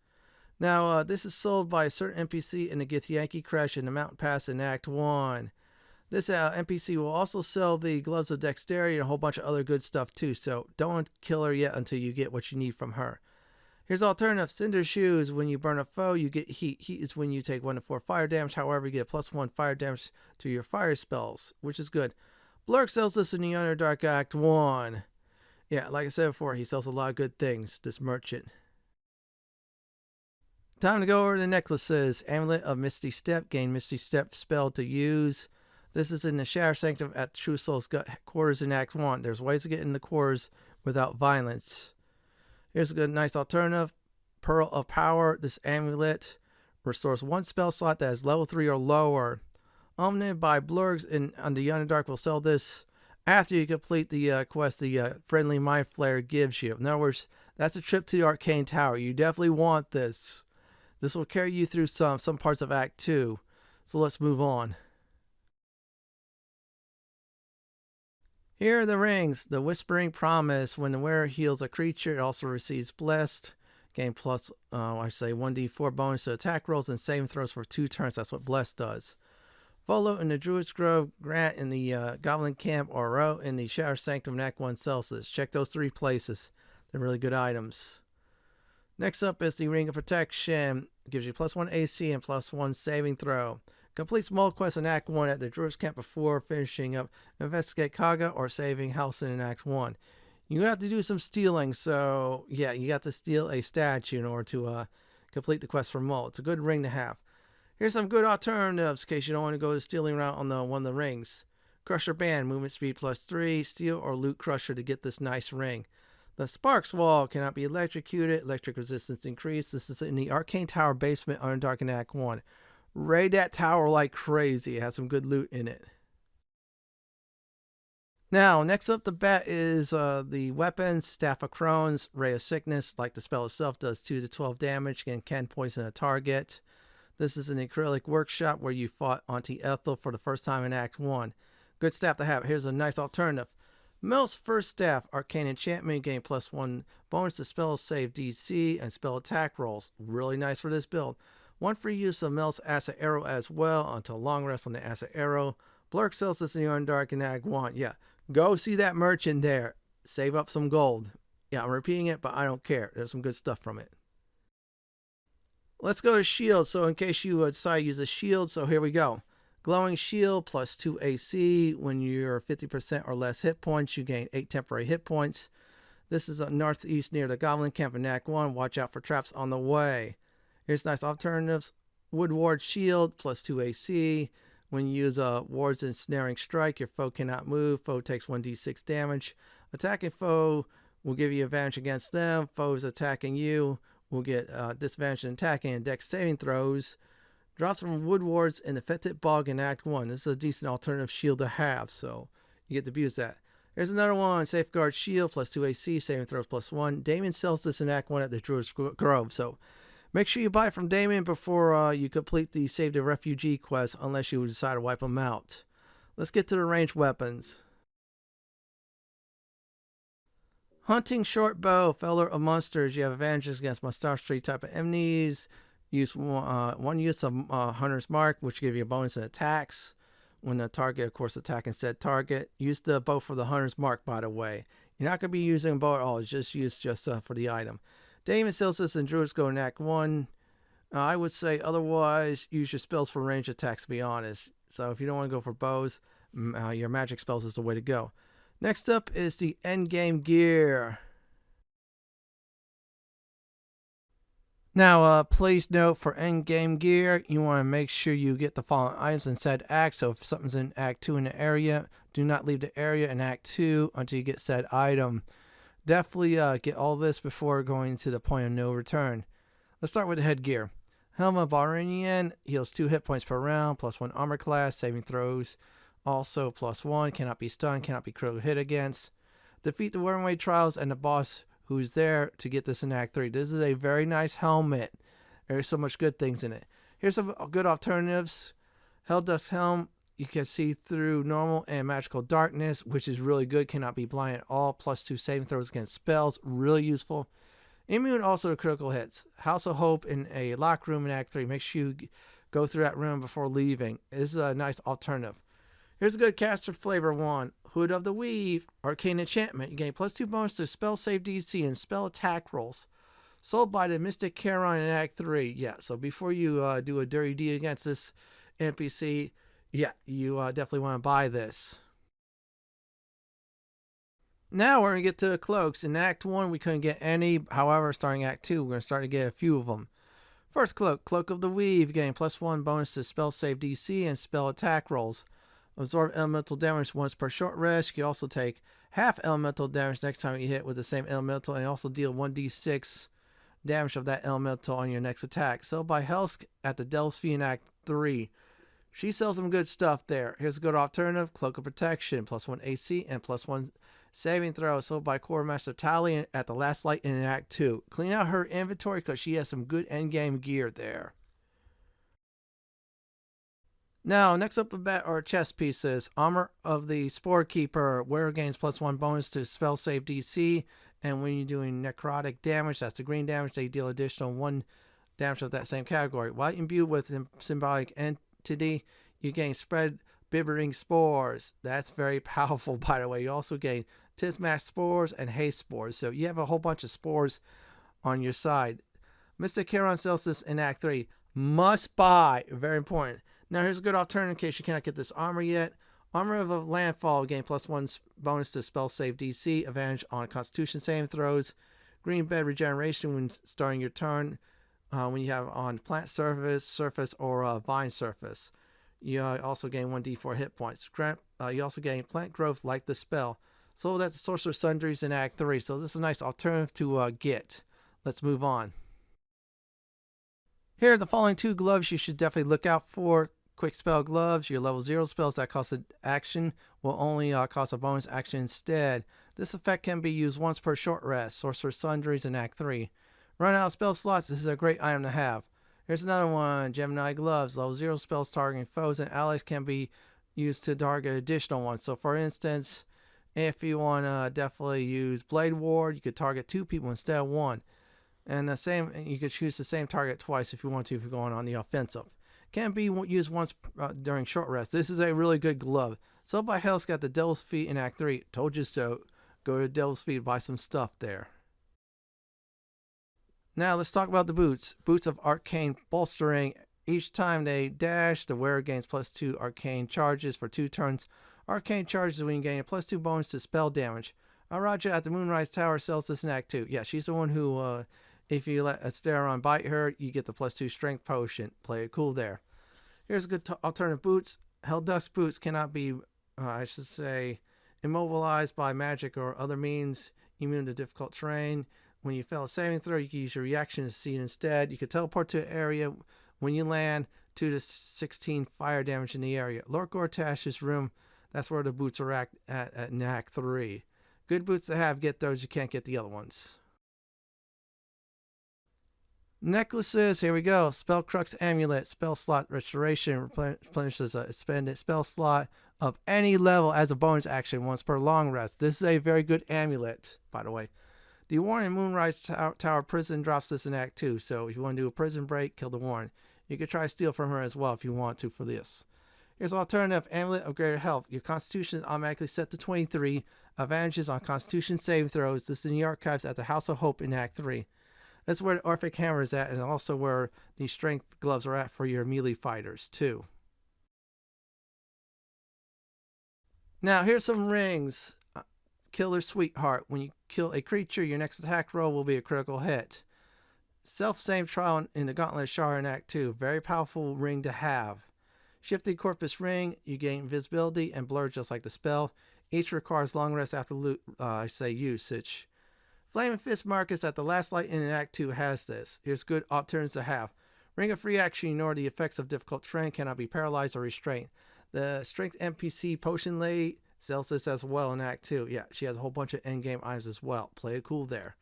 Now, this is sold by a certain NPC in the Githyanki Crash in the Mountain Pass in Act 1. This NPC will also sell the Gloves of Dexterity and a whole bunch of other good stuff too, so don't kill her yet until you get what you need from her. Here's alternative: Cinder Shoes. When you burn a foe, you get heat. Heat is when you take 1 to 4 fire damage. However, you get +1 fire damage to your fire spells, which is good. Blurk sells this in the Underdark Act 1. Yeah, like I said before, he sells a lot of good things, this merchant. Time to go over the necklaces. Amulet of Misty Step. Gain Misty Step spell to use. This is in the Shatter Sanctum at True Soul's quarters in Act 1. There's ways to get in the quarters without violence. Here's a good, nice alternative: Pearl of Power. This amulet restores 1 spell slot that is level 3 or lower. Owned by Blurgs on the Underdark will sell this after you complete the quest the Friendly Mind Flare gives you. In other words, that's a trip to the Arcane Tower. You definitely want this. This will carry you through some parts of Act 2. So let's move on. Here are the rings. The Whispering Promise. When the wearer heals a creature, it also receives Blessed. Gain plus, 1d4 bonus to attack rolls and saving throws for 2 turns. That's what Blessed does. Volo in the Druid's Grove, Grant in the Goblin Camp, or Ro in the Shatter Sanctum Act 1 sells this. Check those 3 places. They're really good items. Next up is the Ring of Protection. It gives you +1 AC and +1 saving throw. Complete small quests in Act 1 at the Druid's Camp before finishing up Investigate Kaga or saving Halsin in Act 1. You have to do some stealing, so yeah, you got to steal a statue in order to complete the quest for Mole. It's a good ring to have. Here's some good alternatives in case you don't want to go the stealing route on one of the rings. Crusher Band, movement speed +3, steal or loot Crusher to get this nice ring. The Sparks Wall cannot be electrocuted, electric resistance increased. This is in the Arcane Tower basement Underdark in Act 1. Raid that tower like crazy. It has some good loot in it. Now, next up the bat is the weapons. Staff of Crones, Ray of Sickness, like the spell itself, does 2 to 12 damage and can poison a target. This is an acrylic workshop where you fought Auntie Ethel for the first time in Act 1. Good staff to have. Here's a nice alternative. Mel's First Staff, Arcane Enchantment, gain +1 bonus to spell save DC and spell attack rolls. Really nice for this build. 1 free use of Mel's Acid Arrow as well until long rest on the Acid Arrow. Blurk sells this in the Underdark in Act 1. Yeah, go see that merchant there. Save up some gold. Yeah, I'm repeating it, but I don't care. There's some good stuff from it. Let's go to shield. So in case you decide to use a shield, so here we go. Glowing Shield +2 AC. When you're 50% or less hit points, you gain 8 temporary hit points. This is northeast near the Goblin Camp in Act 1. Watch out for traps on the way. Here's nice alternatives. Wood Ward Shield +2 AC. When you use Ward's Ensnaring Strike, your foe cannot move. Foe takes 1d6 damage. Attacking foe will give you advantage against them. Foes attacking you will get disadvantage in attacking and dex saving throws. Drops from Wood Wards in the Fetid Bog in Act 1. This is a decent alternative shield to have, so you get to abuse that. Here's another one. Safeguard Shield +2 AC, saving throws +1. Damien sells this in Act 1 at the Druid's Grove, so make sure you buy it from Damien before you complete the Save the Refugee quest, unless you decide to wipe them out. Let's get to the ranged weapons. Hunting Short Bow, Feller of Monsters. You have advantages against Mustache Tree type of enemies. Use one use of Hunter's Mark, which give you a bonus in attacks when the target, of course, attacking said target. Use the bow for the Hunter's Mark, by the way. You're not going to be using a bow at all. It's just used for the item. Damon sells this in Druid's Go in Act 1. I would say otherwise use your spells for range attacks, to be honest. So if you don't want to go for bows, your magic spells is the way to go. Next up is the endgame gear. Now, please note for endgame gear, you want to make sure you get the following items in said act. So if something's in Act 2 in the area, do not leave the area in Act 2 until you get said item. Definitely get all this before going to the point of no return. Let's start with the headgear. Helm of Baldur heals 2 hit points per round, +1 armor class, saving throws also +1, cannot be stunned, cannot be critical hit against. Defeat the Wormway Trials and the boss who's there to get this in Act 3. This is a very nice helmet. There's so much good things in it. Here's some good alternatives. Helldust Helm, you can see through normal and magical darkness, which is really good, cannot be blind at all, +2 saving throws against spells, really useful. Immune also to critical hits. House of Hope in a locked room in Act 3. Make sure you go through that room before leaving. This is a nice alternative. Here's a good caster flavor one. Hood of the Weave. Arcane Enchantment. You gain +2 bonus to spell save DC and spell attack rolls. Sold by the Mystic Charon in Act 3. Yeah, so before you do a dirty deed against this NPC, yeah, you definitely want to buy this. Now we're going to get to the cloaks. In Act 1, we couldn't get any. However, starting Act 2, we're going to start to get a few of them. First cloak, Cloak of the Weave. Gain +1 bonus to spell save DC and spell attack rolls. Absorb elemental damage once per short rest. You can also take half elemental damage next time you hit with the same elemental, and also deal 1d6 damage of that elemental on your next attack. Sold by Helsk at the Delves Fee in Act 3. She sells some good stuff there. Here's a good alternative. Cloak of Protection, +1 AC and +1 saving throw. Sold by Quartermaster Tally at the Last Light in Act 2. Clean out her inventory because she has some good endgame gear there. Now, next up are chest pieces. Armor of the Spore Keeper. Wearer gains +1 bonus to spell save DC. And when you're doing necrotic damage, that's the green damage, they deal additional 1 damage of that same category. While imbued with symbolic entity, you gain spread bibbering spores. That's very powerful, by the way. You also gain Tismac spores and haste spores. So you have a whole bunch of spores on your side. Mr. Charon sells this in Act 3. Must buy. Very important. Now here's a good alternative in case you cannot get this armor yet. Armor of a Landfall, gain +1 bonus to spell save DC, advantage on Constitution saving throws, green bed regeneration when starting your turn, when you have on plant surface, or vine surface. You also gain 1d4 hit points. You also gain plant growth like the spell. So that's Sorcerer's Sundries in Act 3. So this is a nice alternative to get. Let's move on. Here are the following 2 gloves you should definitely look out for. Quick spell gloves. Your level 0 spells that cost an action will only cost a bonus action instead. This effect can be used once per short rest. Sorcerer's Sundries in Act 3. Run out of spell slots. This is a great item to have. Here's another one. Gemini gloves. Level 0 spells targeting foes and allies can be used to target additional ones. So for instance, if you want to definitely use Blade Ward, you could target 2 people instead of 1. And the same, you could choose the same target twice if you want to, if you're going on the offensive. Can be used once during short rest. This is a really good glove. Sold by Helsk at the Delves Fee in Act 3. Told you so. Go to Delves Fee to buy some stuff there. Now let's talk about the boots. Boots of Arcane Bolstering. Each time they dash, the wearer gains +2 arcane charges for 2 turns. Arcane charges when you gain a +2 bonus to spell damage. Araja at the Moonrise Tower sells this in Act 2. Yeah, she's the one who, if you let Asteron bite her, you get the +2 strength potion. Play it cool there. Here's a good alternative boots. Helldust boots cannot be, I should say, immobilized by magic or other means. Immune to difficult terrain. When you fail a saving throw, you can use your reaction to see instead. You can teleport to an area when you land, 2 to 16 fire damage in the area. Lord Gortash's room, that's where the boots are at in Act 3. Good boots to have. Get those. You can't get the other ones. Necklaces, here we go. Spellcrux Amulet, spell slot restoration, replenishes a expended spell slot of any level as a bonus action once per long rest. This is a very good amulet, by the way. The Warren Moonrise Tower Prison drops this in Act 2, so if you want to do a prison break, kill the Warren. You can try to steal from her as well if you want to for this. Here's an alternative amulet of greater health. Your constitution is automatically set to 23. Advantages on constitution save throws. This is in the archives at the House of Hope in Act 3. That's where the Orphic Hammer is at, and also where the Strength Gloves are at for your melee fighters, too. Now, here's some rings. Killer Sweetheart. When you kill a creature, your next attack roll will be a critical hit. Self-same trial in the Gauntlet of Shar in Act 2. Very powerful ring to have. Shifting Corpus Ring. You gain invisibility and blur just like the spell. Each requires long rest after usage. Flaming Fist Marcus at the last light in Act 2 has this. Here's good alternatives to have. Ring of Free Action. Ignore the effects of difficult terrain. Cannot be paralyzed or restrained. The Strength NPC Potion Lady sells this as well in Act 2. Yeah, she has a whole bunch of endgame items as well. Play it cool there.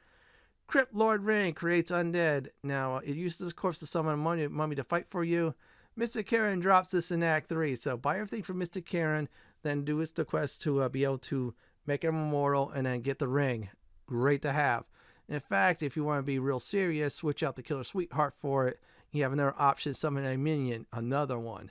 Crypt Lord Ring creates undead. Now, it uses this corpse to summon a mummy to fight for you. Mystic Karen drops this in Act 3. So buy everything from Mystic Karen, then do the quest to be able to make him immortal and then get the ring. Great to have. In fact, if you want to be real serious, switch out the Killer Sweetheart for it. You have another option, summon a minion, another one.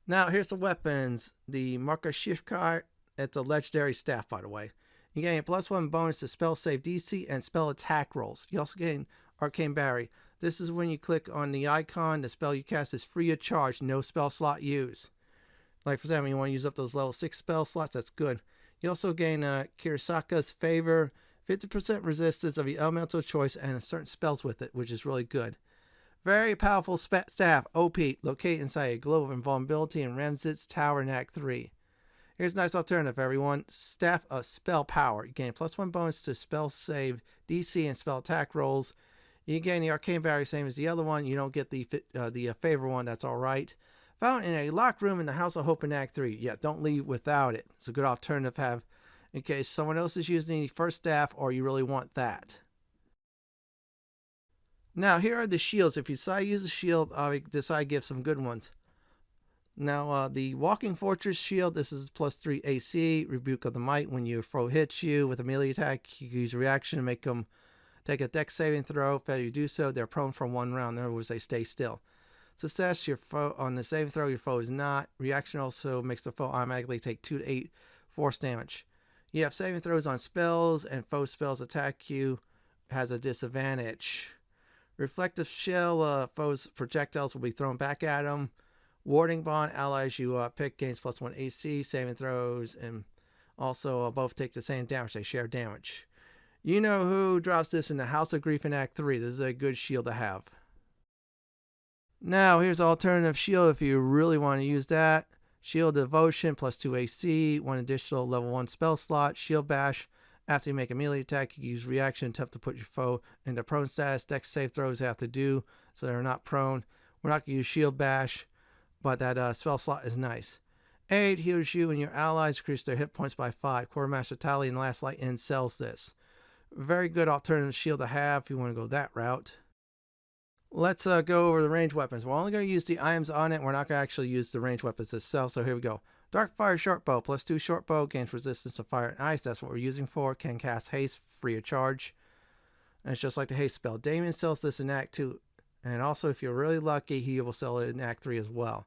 Now, here's the weapons. The Marker Shift card. It's a legendary staff, by the way. You gain a +1 bonus to spell save DC and spell attack rolls. You also gain Arcane Barrier. This is when you click on the icon, the spell you cast is free of charge, no spell slot used. Like for example, you want to use up those level 6 spell slots, that's good. You also gain Kirisaka's Favor, 50% resistance of your elemental choice, and certain spells with it, which is really good. Very powerful staff, OP, locate inside a globe of invulnerability in Ramzit's Tower in Act 3. Here's a nice alternative, everyone. Staff of Spell Power. You gain a +1 bonus to spell save DC and spell attack rolls. You gain the Arcane Barrier, same as the other one. You don't get the Favor one, that's alright. Found in a locked room in the House of Hope in Act 3. Yeah, don't leave without it. It's a good alternative to have in case someone else is using the first staff or you really want that. Now, here are the shields. If you decide to use a shield, I decide to give some good ones. Now, the Walking Fortress shield, this is +3 AC, Rebuke of the Might. When your foe hits you with a melee attack, you can use a reaction to make them take a dex saving throw. Failure to do so, they're prone for 1 round. In other words, they stay still. Success, your foe on the saving throw, your foe is not. Reaction also makes the foe automatically take 2 to 8 force damage. You have saving throws on spells, and foe spells attack you has a disadvantage. Reflective Shell, foes' projectiles will be thrown back at them. Warding Bond, allies you pick gains +1 AC, saving throws, and also both take the same damage. They share damage. You know who drops this in the House of Grief in Act 3. This is a good shield to have. Now, here's alternative shield if you really want to use that. Shield Devotion, +2 AC, 1 additional level 1 spell slot. Shield Bash. After you make a melee attack, you use reaction attempt to put your foe into prone status. Dex save throws have to do so they're not prone. We're not going to use Shield Bash, but that spell slot is nice. Aid heals you and your allies, increase their hit points by 5. Quartermaster Tally and Last Light End sells this. Very good alternative shield to have if you want to go that route. Let's go over the ranged weapons. We're only going to use the items on it. We're not going to actually use the ranged weapons itself. So here we go. Darkfire Shortbow, +2 shortbow, gains resistance to fire and ice. That's what we're using for. Can cast haste, free of charge. And it's just like the haste spell. Damien sells this in Act 2. And also, if you're really lucky, he will sell it in Act 3 as well.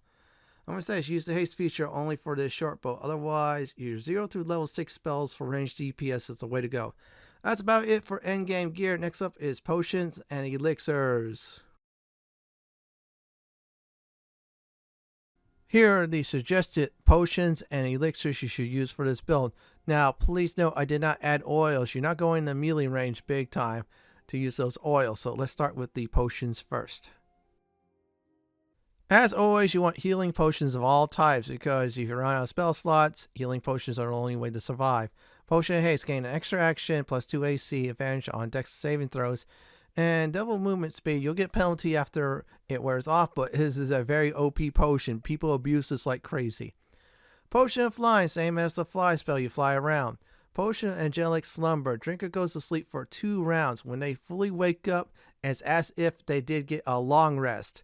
I'm going to say use the haste feature only for this shortbow. Otherwise, your 0 through level 6 spells for ranged DPS is the way to go. That's about it for endgame gear. Next up is potions and elixirs. Here are the suggested potions and elixirs you should use for this build. Now, please note I did not add oils. You're not going to melee range big time to use those oils. So let's start with the potions first. As always, you want healing potions of all types because if you run out of spell slots, healing potions are the only way to survive. Potion of Haste, gain an extra action, +2 AC, advantage on dex saving throws, and double movement speed. You'll get penalty after it wears off, but this is a very OP potion. People abuse this like crazy. Potion of Flying, same as the fly spell, you fly around. Potion of Angelic Slumber, drinker goes to sleep for 2 rounds. When they fully wake up, it's as if they did get a long rest.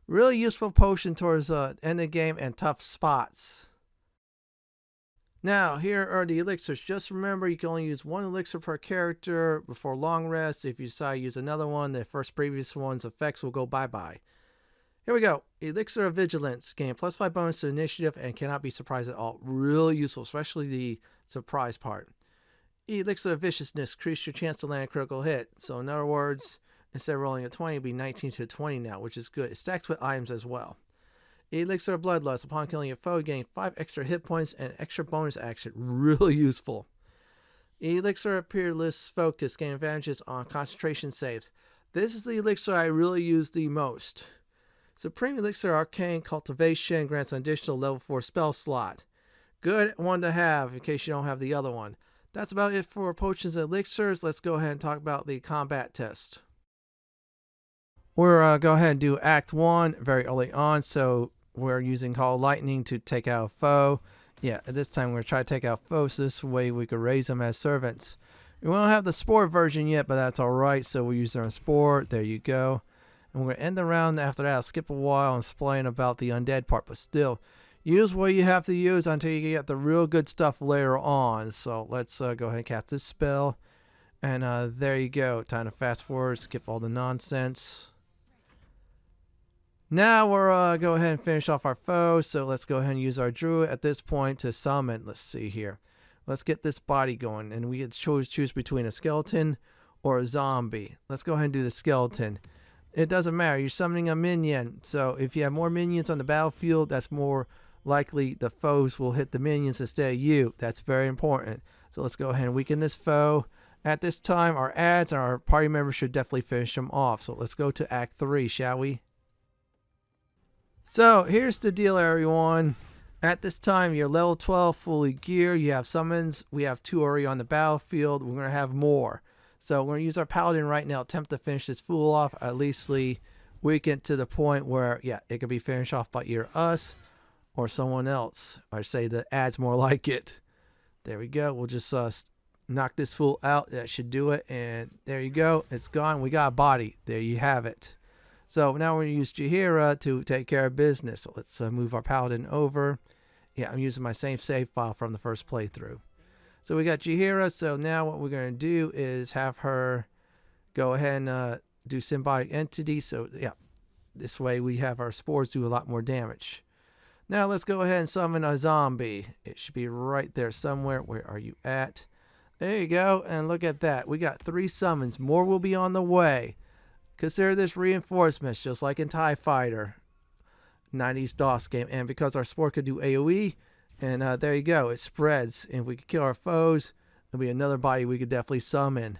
Really useful potion towards the end of the game and tough spots. Now, here are the elixirs. Just remember, you can only use 1 elixir per character before long rest. If you decide to use another one, the previous one's effects will go bye-bye. Here we go. Elixir of Vigilance. Gain +5 bonus to initiative and cannot be surprised at all. Really useful, especially the surprise part. Elixir of Viciousness, increase your chance to land a critical hit. So in other words, instead of rolling a 20, it'll be 19 to 20 now, which is good. It stacks with items as well. Elixir of Bloodlust, upon killing a foe, you gain 5 extra hit points and extra bonus action. Really useful. Elixir of Peerless Focus, gain advantages on concentration saves. This is the elixir I really use the most. Supreme Elixir Arcane Cultivation grants an additional level 4 spell slot. Good one to have in case you don't have the other one. That's about it for potions and elixirs. Let's go ahead and talk about the combat test. We're go ahead and do Act 1 very early on, so we're using Call of Lightning to take out a foe. Yeah, at this time we're going to try to take out foes, so this way we could raise them as servants. We don't have the Spore version yet, but that's alright, so we're using our Spore. There you go. And we're going to end the round after that. I'll skip a while and explain about the undead part, but still, use what you have to use until you get the real good stuff later on. So let's go ahead and cast this spell. And there you go. Time to fast forward, skip all the nonsense. Now we're go ahead and finish off our foe. So let's go ahead and use our Druid at this point to summon. Let's see here. Let's get this body going. And we can choose between a skeleton or a zombie. Let's go ahead and do the skeleton. It doesn't matter. You're summoning a minion. So if you have more minions on the battlefield, that's more likely the foes will hit the minions instead of you. That's very important. So let's go ahead and weaken this foe. At this time, our adds and our party members should definitely finish them off. So let's go to Act 3, shall we? So here's the deal, everyone. At this time, you're level 12, fully geared. You have summons. We have 2 already on the battlefield. We're going to have more. So we're going to use our paladin right now, attempt to finish this fool off, at least weaken to the point where, yeah, it can be finished off by either us or someone else. Or say the adds more like it. There we go. We'll just knock this fool out. That should do it. And there you go. It's gone. We got a body. There you have it. So now we're going to use Jaheira to take care of business. So let's move our paladin over. Yeah, I'm using my same save file from the first playthrough. So we got Jaheira. So now what we're going to do is have her go ahead and do symbiotic entity. So yeah, this way we have our spores do a lot more damage. Now let's go ahead and summon a zombie. It should be right there somewhere. Where are you at? There you go. And look at that. We got 3 summons. More will be on the way. Consider this reinforcements, just like in TIE Fighter. 90s DOS game. And because our spore could do AoE, and there you go. It spreads. And if we could kill our foes, there'll be another body we could definitely summon.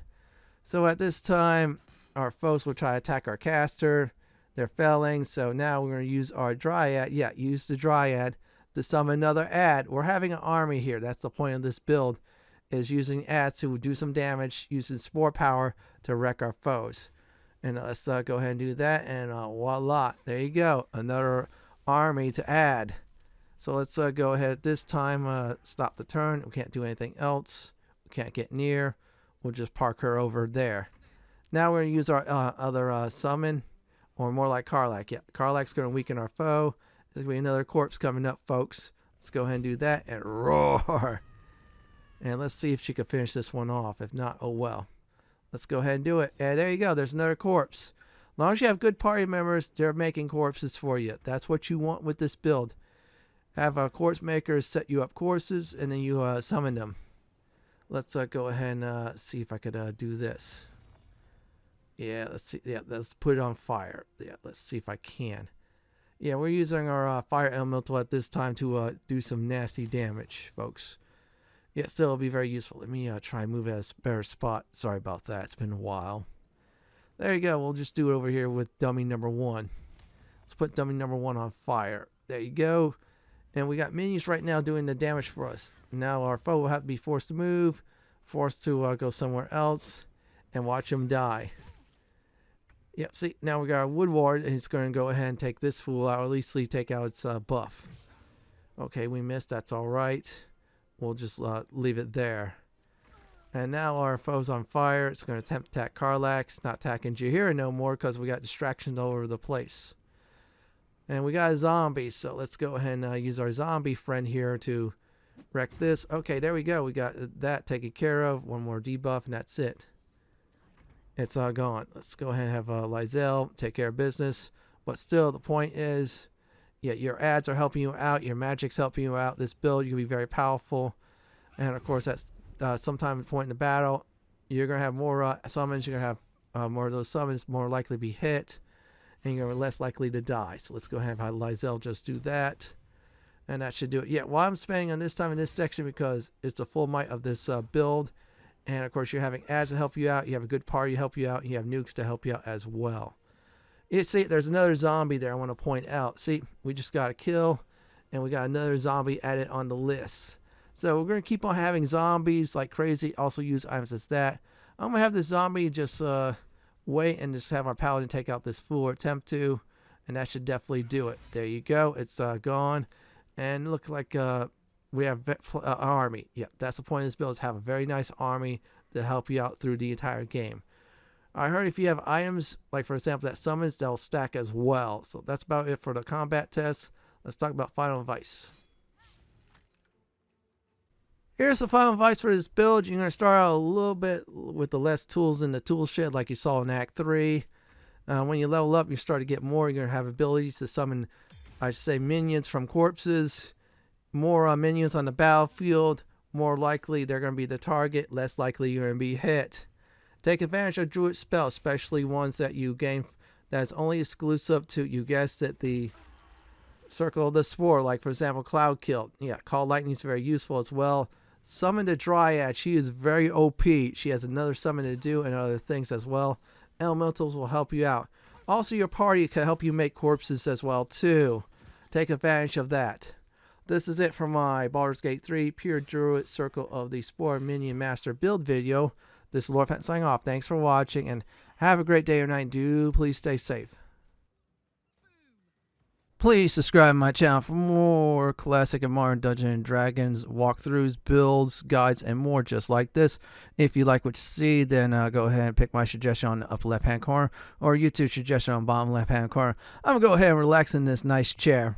So at this time, our foes will try to attack our caster. They're failing, so now we're going to use our Dryad. Yeah, use the Dryad to summon another ad. We're having an army here. That's the point of this build, is using ads to do some damage, using Spore power to wreck our foes. And let's go ahead and do that, and voila. There you go. Another army to add. So let's go ahead at this time, stop the turn. We can't do anything else. We can't get near. We'll just park her over there. Now we're going to use our other summon. Or more like Karlach. Yeah, Karlach's going to weaken our foe. There's going to be another corpse coming up, folks. Let's go ahead and do that and roar. And let's see if she can finish this one off. If not, oh well. Let's go ahead and do it. And there you go. There's another corpse. As long as you have good party members, they're making corpses for you. That's what you want with this build. Have corpse makers set you up courses, and then you summon them. Let's go ahead and see if I could do this. Yeah, let's see. Yeah, let's put it on fire. Yeah, let's see if I can. Yeah, we're using our fire elemental at this time to do some nasty damage, folks. Yeah, still it'll be very useful. Let me try and move it at a better spot. Sorry about that. It's been a while. There you go. We'll just do it over here with dummy number 1. Let's put dummy number 1 on fire. There you go. And we got minions right now doing the damage for us. Now our foe will have to be forced to move, forced to go somewhere else, and watch him die. Yeah, see, now we got our Wood Ward, and it's going to go ahead and take this fool out, or at least take out its buff. Okay, we missed. That's all right. We'll just leave it there. And now our foe's on fire. It's going to attempt to attack Karlach. It's not attacking Jaheira no more because we got distractions all over the place. And we got a zombie, so let's go ahead and use our zombie friend here to wreck this. Okay, there we go. We got that taken care of. One more debuff, and that's it. It's gone. Let's go ahead and have Lizelle take care of business. But still, the point is, yeah, your ads are helping you out. Your magic's helping you out. This build, you can be very powerful. And, of course, that's sometime point in the battle, you're going to have more summons. You're going to have more of those summons more likely to be hit, and you're less likely to die. So let's go ahead and have Lysel just do that. And that should do it. Yeah, well, I'm spending on this time in this section because it's the full might of this build. And, of course, you're having ads to help you out. You have a good party to help you out. And you have nukes to help you out as well. You see, there's another zombie there I want to point out. See, we just got a kill. And we got another zombie added on the list. So we're going to keep on having zombies like crazy. Also use items as that. I'm going to have this zombie just wait and just have our paladin take out this fool or attempt to. And that should definitely do it. There you go. It's gone. And look like we have an army. Yeah, that's the point of this build, is have a very nice army to help you out through the entire game. I heard if you have items, like for example that summons, they'll stack as well. So that's about it for the combat test. Let's talk about final advice. Here's the final advice for this build. You're going to start out a little bit with the less tools in the tool shed like you saw in Act 3. When you level up, you start to get more. You're going to have abilities to summon, I should say, minions from corpses. More minions on the battlefield. More likely they're going to be the target. Less likely you're going to be hit. Take advantage of Druid spells, especially ones that you gain that's only exclusive to, you guessed it, the Circle of the Spore. Like, for example, Cloud Kill. Yeah, Call Lightning is very useful as well. Summon the Dryad. She is very OP. She has another summon to do and other things as well. Elementals will help you out. Also, your party can help you make corpses as well, too. Take advantage of that. This is it for my Baldur's Gate 3 Pure Druid Circle of the Spore Minion Master build video. This is Lord Fenton signing off. Thanks for watching, and have a great day or night. Do please stay safe. Please subscribe to my channel for more classic and modern Dungeons & Dragons walkthroughs, builds, guides, and more just like this. If you like what you see, then go ahead and pick my suggestion on the upper left-hand corner or YouTube suggestion on the bottom left-hand corner. I'm going to go ahead and relax in this nice chair.